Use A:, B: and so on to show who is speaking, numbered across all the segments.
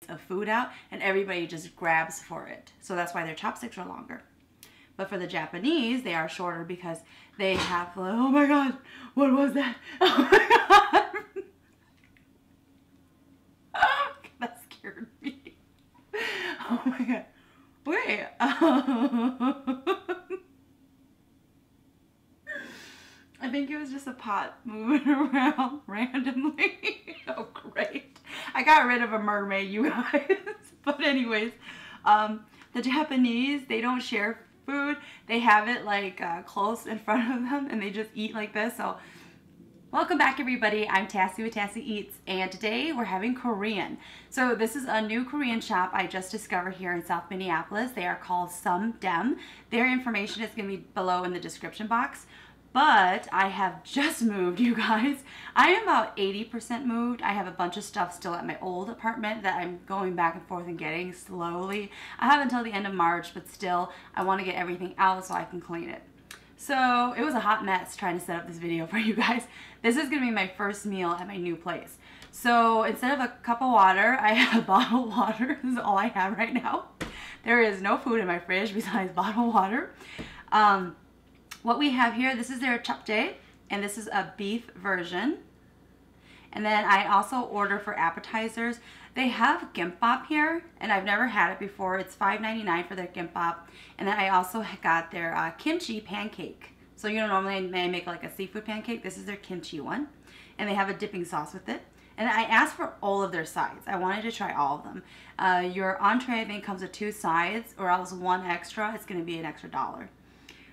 A: of food out and everybody just grabs for it. So that's why their chopsticks are longer. But for the Japanese, they are shorter because they have, oh my god, what was that? Oh my god. That scared me. Oh my god. Wait. I think it was just a pot moving around randomly. Oh, great. I got rid of a mermaid, you guys. But anyways, the Japanese, they don't share food. They have it like close in front of them and they just eat like this. So welcome back, everybody. I'm Tassie with Tassie Eats, and today we're having Korean. So this is a new Korean shop I just discovered here in South Minneapolis. They are called Dem. Their information is going to be below in the description box. But I have just moved, you guys. I am about 80% moved. I have a bunch of stuff still at my old apartment that I'm going back and forth and getting slowly. I have until the end of March, but still, I want to get everything out so I can clean it. So it was a hot mess trying to set up this video for you guys. This is going to be my first meal at my new place. So instead of a cup of water, I have bottled water. This is all I have right now. There is no food in my fridge besides bottled water. What we have here, this is their Japchae, and this is a beef version. And then I also order for appetizers. They have Kimbap here, and I've never had it before. It's $5.99 for their Kimbap. And then I also got their Kimchi pancake. So you know, normally they make like a seafood pancake. This is their kimchi one. And they have a dipping sauce with it. And I asked for all of their sides. I wanted to try all of them. Your entree, I think, comes with 2 sides, or else 1 extra. It's going to be an extra $1.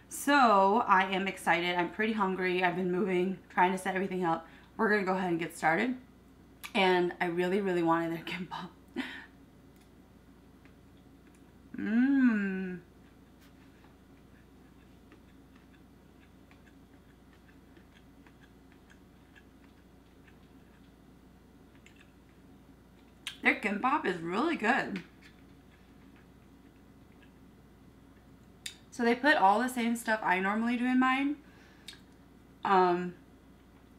A: So I am excited. I'm pretty hungry. I've been moving, trying to set everything up. We're going to go ahead and get started. And I really, really wanted their kimbap. Mmm. Their kimbap is really good. So they put all the same stuff I normally do in mine.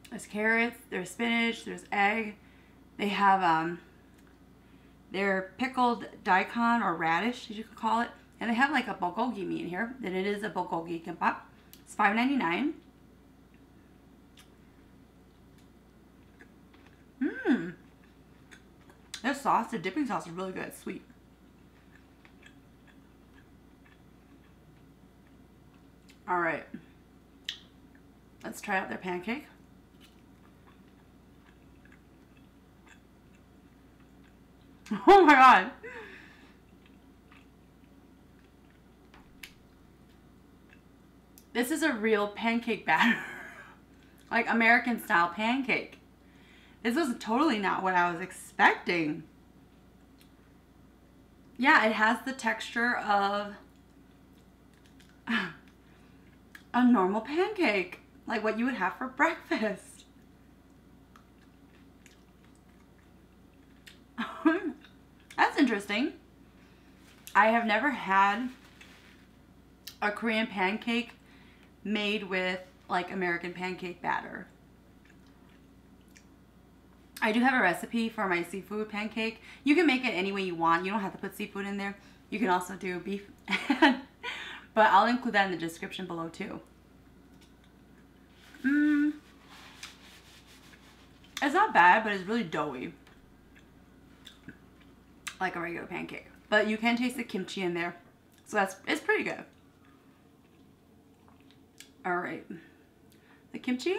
A: There's carrots, there's spinach, there's egg. They have their pickled daikon or radish, as you could call it. And they have like a bulgogi meat in here. And it is a bulgogi kimbap. It's $5.99. Mmm. Their sauce, the dipping sauce is really good. It's sweet. All right, let's try out their pancake. Oh my god. This is a real pancake batter. Like American style pancake. This was totally not what I was expecting. Yeah, it has the texture of a normal pancake, like what you would have for breakfast. That's interesting. I have never had a Korean pancake made with like American pancake batter. I do have a recipe for my seafood pancake. You can make it any way you want. You don't have to put seafood in there. You can also do beef. But I'll include that in the description below too. It's not bad, but it's really doughy. Like a regular pancake. But you can taste the kimchi in there. So it's pretty good. Alright. The kimchi.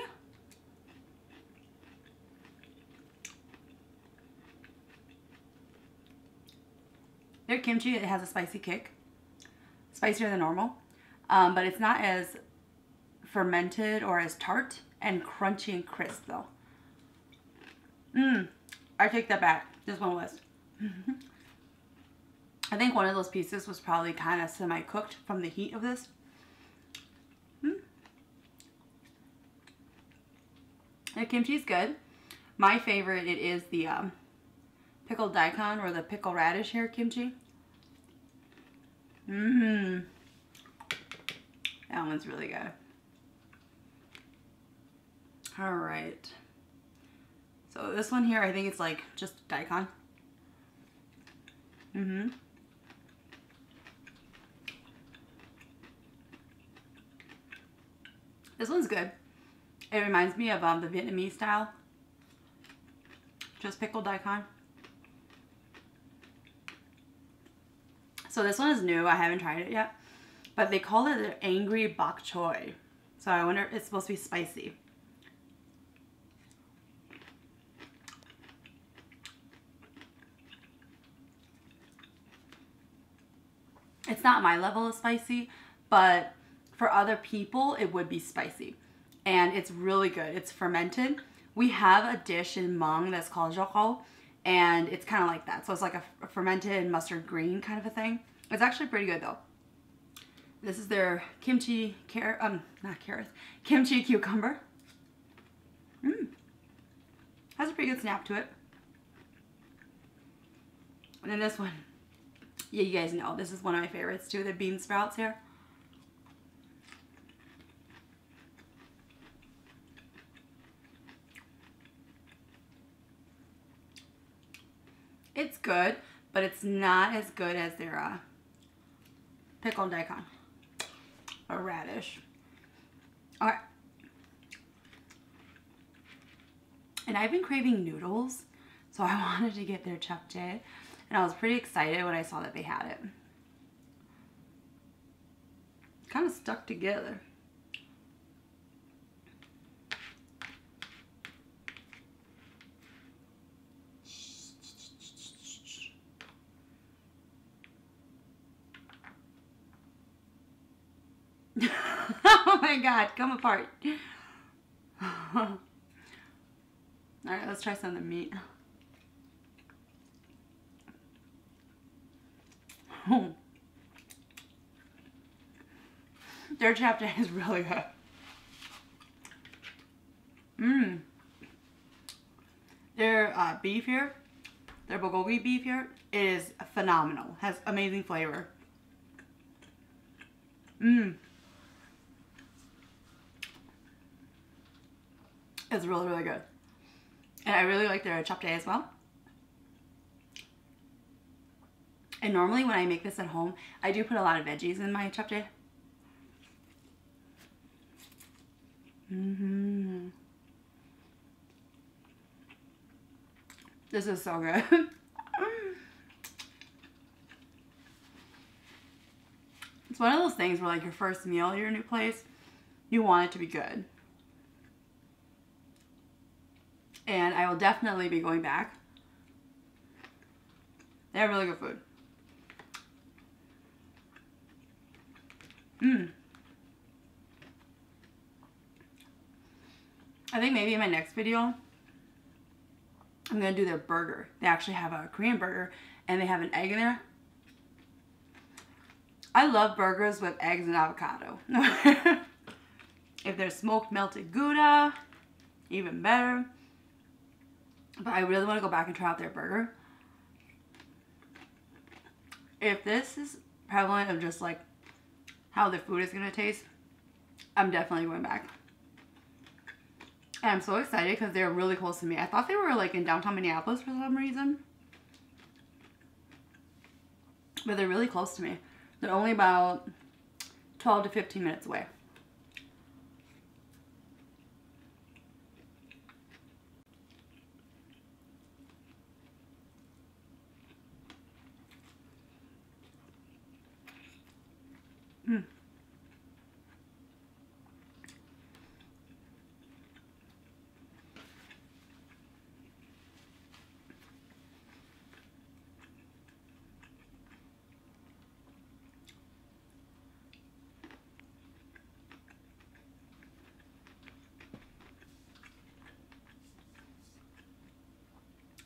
A: Their kimchi, it has a spicy kick. Spicier than normal, but it's not as fermented or as tart, and crunchy and crisp though. I take that back. This one was. I think one of those pieces was probably kind of semi-cooked from the heat of this. The kimchi is good. My favorite, it is the pickled daikon or the pickled radish here kimchi. That one's really good. All right. So this one here, I think it's like just daikon. Mm-hmm. This one's good. It reminds me of the Vietnamese style. Just pickled daikon. So this one is new. I haven't tried it yet. But they call it the angry bok choy. So I wonder if it's supposed to be spicy. It's not my level of spicy, but for other people, it would be spicy. And it's really good. It's fermented. We have a dish in Hmong that's called Japchae, and it's kind of like that. So it's like a fermented mustard green kind of a thing. It's actually pretty good though. This is their kimchi kimchi cucumber. Has a pretty good snap to it. And then this one, yeah, you guys know, this is one of my favorites too, the bean sprouts here. It's good, but it's not as good as their pickled daikon or radish. Alright. And I've been craving noodles, so I wanted to get their Japchae, and I was pretty excited when I saw that they had it. Kind of stuck together. Oh my god, come apart. Alright, let's try some of the meat. Their Japchae is really good. Their beef here, their Bulgogi beef here is phenomenal. Has amazing flavor. It's really, really good. And I really like their Japchae as well. And normally when I make this at home, I do put a lot of veggies in my Japchae. This is so good. It's one of those things where like your first meal at your new place, you want it to be good. And I will definitely be going back. They have really good food. I think maybe in my next video, I'm going to do their burger. They actually have a Korean burger and they have an egg in there. I love burgers with eggs and avocado. If there's smoked melted Gouda, even better. But I really want to go back and try out their burger. If this is prevalent of just like how the food is going to taste, I'm definitely going back. And I'm so excited because they're really close to me. I thought they were like in downtown Minneapolis for some reason. But they're really close to me. They're only about 12 to 15 minutes away.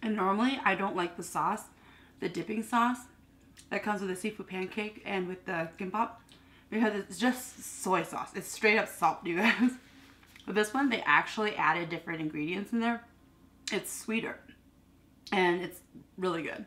A: And normally I don't like the sauce, the dipping sauce that comes with the seafood pancake and with the Kimbap, because it's just soy sauce. It's straight up salt, you guys. But this one, they actually added different ingredients in there. It's sweeter and it's really good.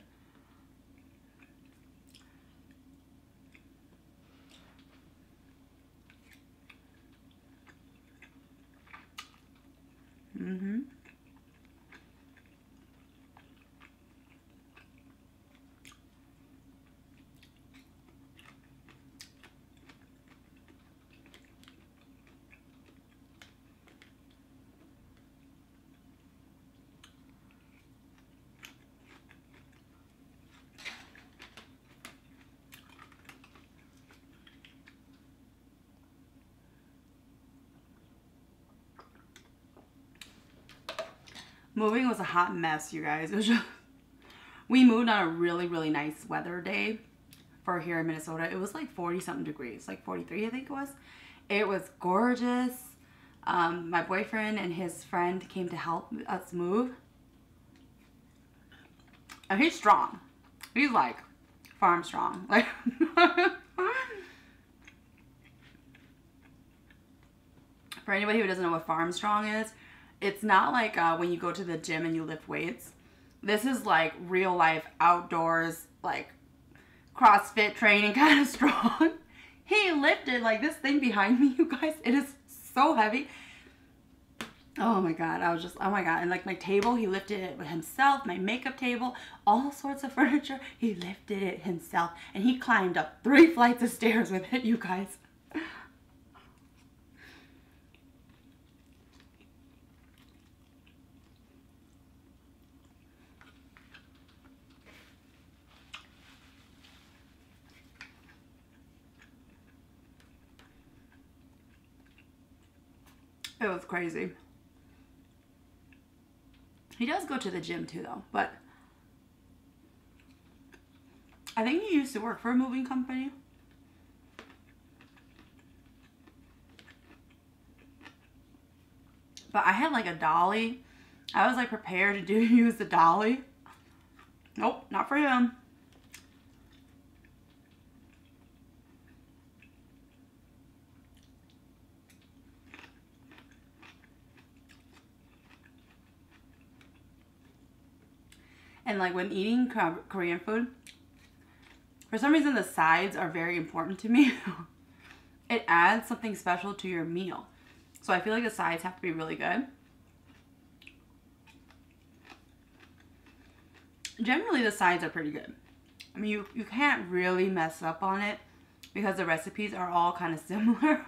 A: Moving was a hot mess, you guys. It was just, we moved on a really, really nice weather day for here in Minnesota. It was like 40 something degrees, like 43 I think it was. It was gorgeous. My boyfriend and his friend came to help us move. And he's strong. He's like farm strong. Like for anybody who doesn't know what farm strong is, it's not like when you go to the gym and you lift weights. This is like real life outdoors, like CrossFit training kind of strong. He lifted like this thing behind me, you guys. It is so heavy. Oh my god, I was just, oh my god. And like my table, he lifted it himself. My makeup table, all sorts of furniture, he lifted it himself. And he climbed up 3 flights of stairs with it, you guys. It was crazy. He does go to the gym too though, but I think he used to work for a moving company. But I had like a dolly. I was like prepared to use the dolly. Nope, not for him. And like when eating Korean food, for some reason the sides are very important to me. It adds something special to your meal. So I feel like the sides have to be really good. Generally the sides are pretty good. I mean, you can't really mess up on it because the recipes are all kind of similar.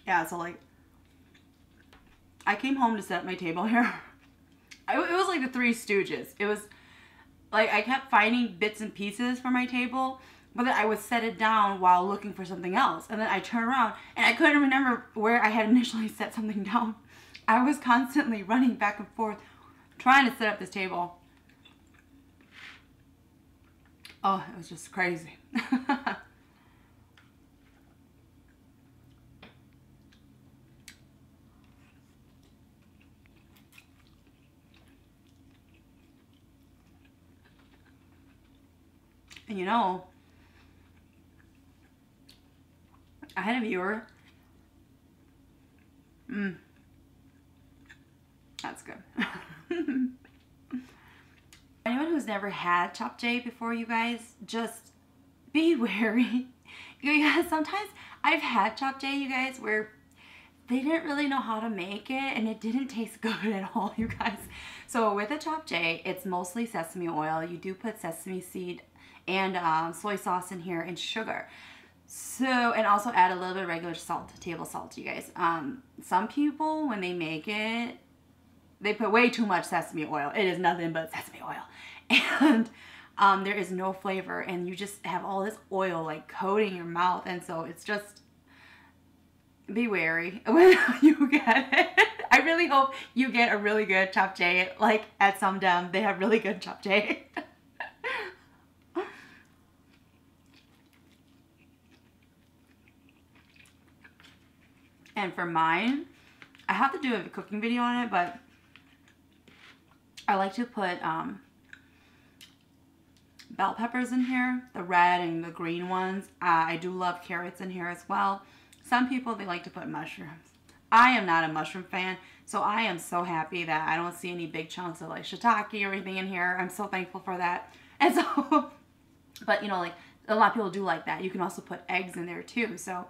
A: Yeah, so like, I came home to set up my table here. It was like the Three Stooges. It was like I kept finding bits and pieces for my table, but then I would set it down while looking for something else. And then I turn around and I couldn't remember where I had initially set something down. I was constantly running back and forth trying to set up this table. Oh, it was just crazy. And you know, I had a viewer. That's good. Anyone who's never had Japchae before, you guys, just be wary. You guys, sometimes I've had Japchae, you guys, where they didn't really know how to make it and it didn't taste good at all, you guys. So with a Japchae, it's mostly sesame oil. You do put sesame seed and soy sauce in here and sugar. So, and also add a little bit of regular salt, table salt, you guys. Some people, when they make it, they put way too much sesame oil. It is nothing but sesame oil. And there is no flavor and you just have all this oil like coating your mouth. And so it's just, be wary when you get it. I really hope you get a really good Japchae. Like at some Dem, they have really good Japchae. And for mine, I have to do a cooking video on it, but I like to put bell peppers in here, the red and the green ones. I do love carrots in here as well. Some people, they like to put mushrooms. I am not a mushroom fan, so I am so happy that I don't see any big chunks of like shiitake or anything in here. I'm so thankful for that. And so, but you know, like a lot of people do like that. You can also put eggs in there too. So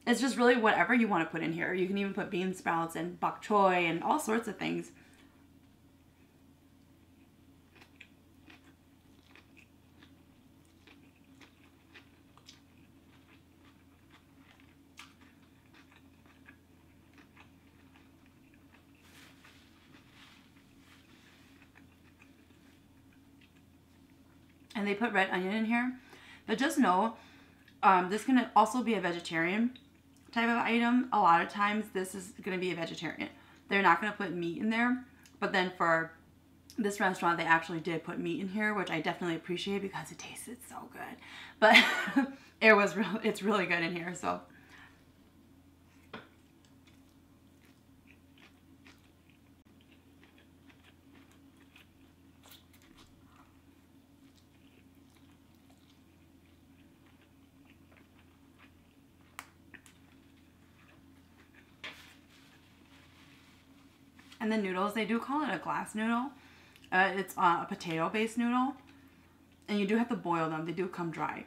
A: it's just really whatever you want to put in here. You can even put bean sprouts and bok choy and all sorts of things. and they put red onion in here. But just know, this can also be a vegetarian type of item. A lot of times this is going to be a vegetarian. They're not going to put meat in there, but then for this restaurant they actually did put meat in here, which I definitely appreciate because it tasted so good. But it's really good in here. So and the noodles, they do call it a glass noodle. It's a potato-based noodle. And you do have to boil them. They do come dry.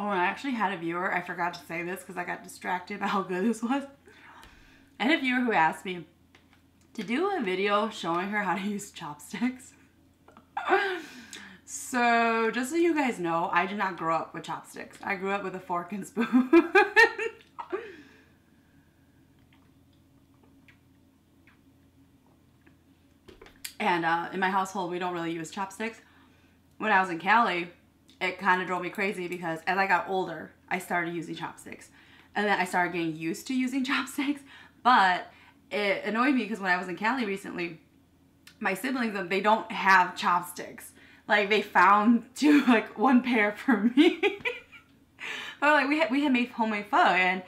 A: Oh, and I actually had a viewer, I forgot to say this because I got distracted by how good this was. I had a viewer who asked me to do a video showing her how to use chopsticks. So, just so you guys know, I did not grow up with chopsticks. I grew up with a fork and spoon. And in my household, we don't really use chopsticks. When I was in Cali, it kind of drove me crazy because as I got older, I started using chopsticks. And then I started getting used to using chopsticks. But it annoyed me because when I was in Cali recently, my siblings, they don't have chopsticks. Like, they found one pair for me. But like, we had made homemade pho and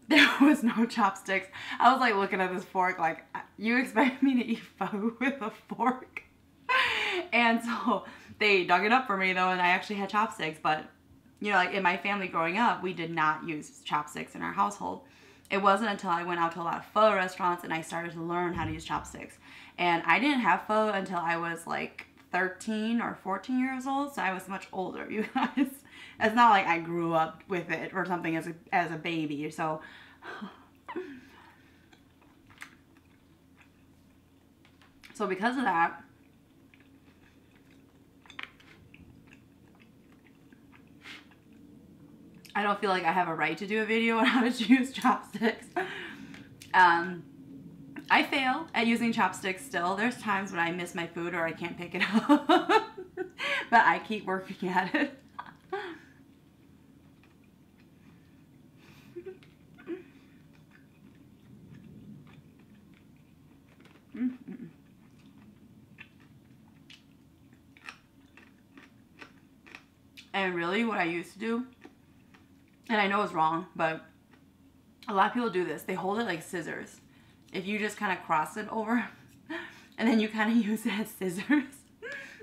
A: there was no chopsticks. I was like looking at this fork like, you expect me to eat pho with a fork? And so they dug it up for me though, and I actually had chopsticks. But you know, like in my family growing up, we did not use chopsticks in our household. It wasn't until I went out to a lot of pho restaurants and I started to learn how to use chopsticks. And I didn't have pho until I was like 13 or 14 years old, so I was much older, you guys. It's not like I grew up with it or something as a baby. So because of that, I don't feel like I have a right to do a video on how to use chopsticks. I fail at using chopsticks still. There's times when I miss my food or I can't pick it up. But I keep working at it. And really what I used to do, and I know it's wrong, but a lot of people do this. They hold it like scissors. If you just kind of cross it over and then you kind of use it as scissors.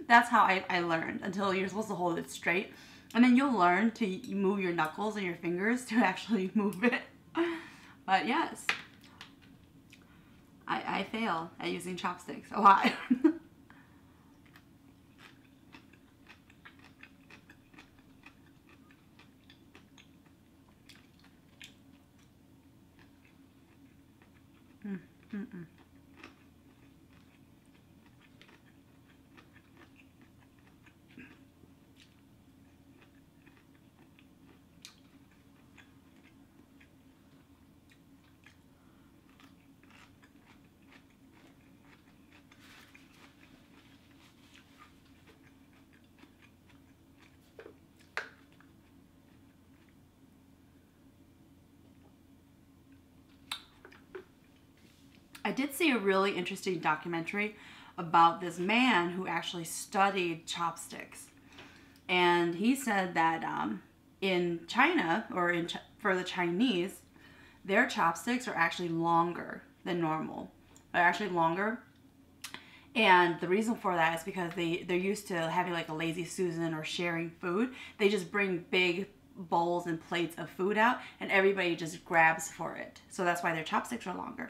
A: That's how I learned, until you're supposed to hold it straight. And then you'll learn to move your knuckles and your fingers to actually move it. But yes, I fail at using chopsticks a lot. I did see a really interesting documentary about this man who actually studied chopsticks. And he said that in China, or for the Chinese, their chopsticks are actually longer than normal. They're actually longer. And the reason for that is because they're used to having like a lazy Susan or sharing food. They just bring big bowls and plates of food out and everybody just grabs for it. So that's why their chopsticks are longer.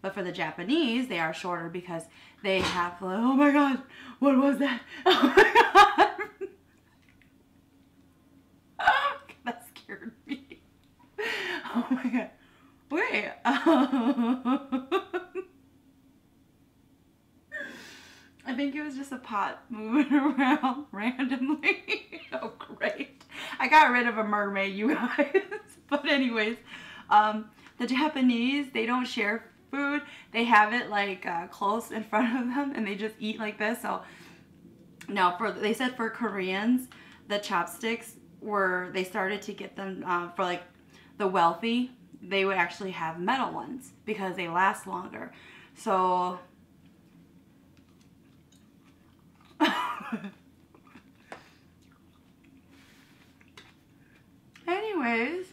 A: But for the Japanese, they are shorter because they have, oh my god, what was that? Oh my god. That scared me. Oh my god. Wait. I think it was just a pot moving around randomly. Oh, great. I got rid of a mermaid, you guys. But anyways, the Japanese, they don't share food. They have it like close in front of them and they just eat like this. So no, they said for Koreans, the chopsticks they started to get them for like the wealthy. They would actually have metal ones because they last longer. So anyways,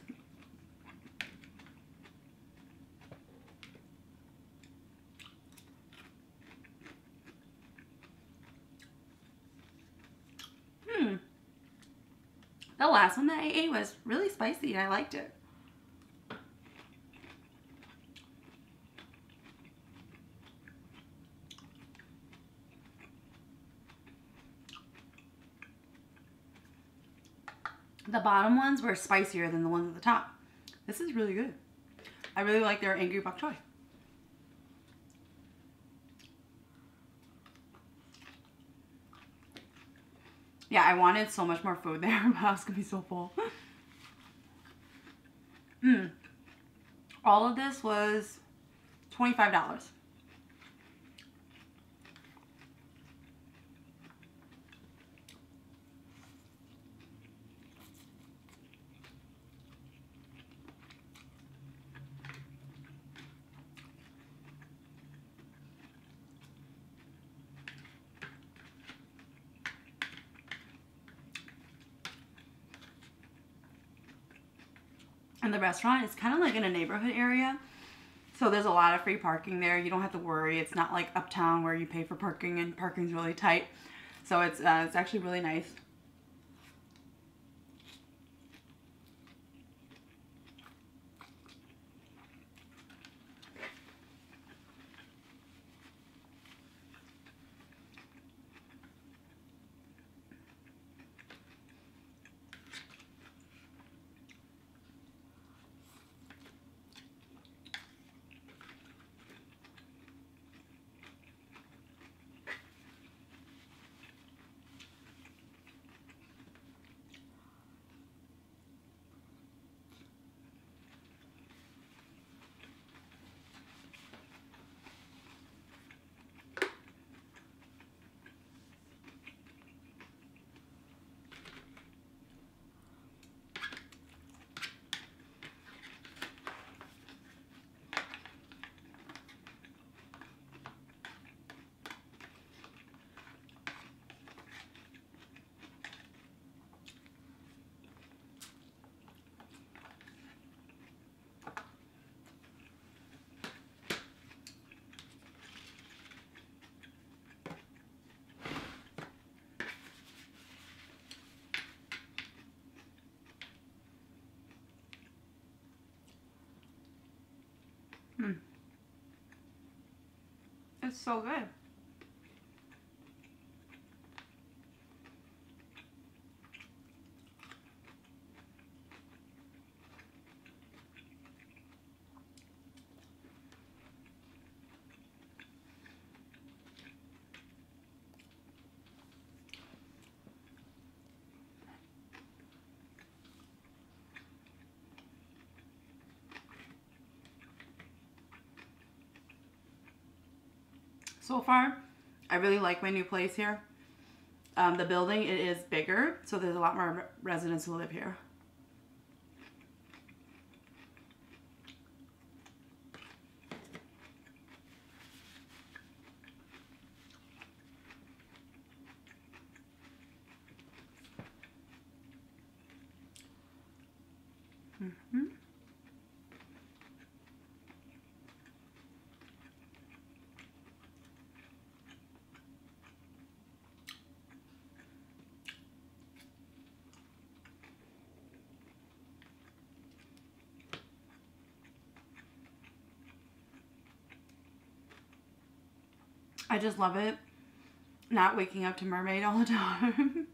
A: the last one that I ate was really spicy and I liked it. The bottom ones were spicier than the ones at the top. This is really good. I really like their angry bok choy. Yeah, I wanted so much more food there, but I was gonna be so full. All of this was $25. And the restaurant is kind of like in a neighborhood area. So there's a lot of free parking there. You don't have to worry. It's not like uptown where you pay for parking and parking's really tight. So it's actually really nice. It's so good. So far, I really like my new place here. The building, it is bigger, so there's a lot more residents who live here. I just love it. Not waking up to mermaid all the time.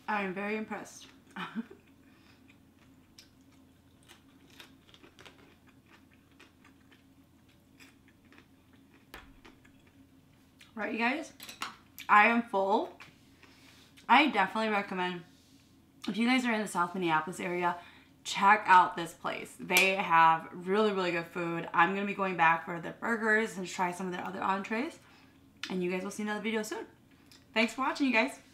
A: I am very impressed. Right, you guys? I am full. I definitely recommend, if you guys are in the South Minneapolis area, check out this place. They have really, really good food. I'm going to be going back for their burgers and try some of their other entrees. And you guys will see another video soon. Thanks for watching, you guys.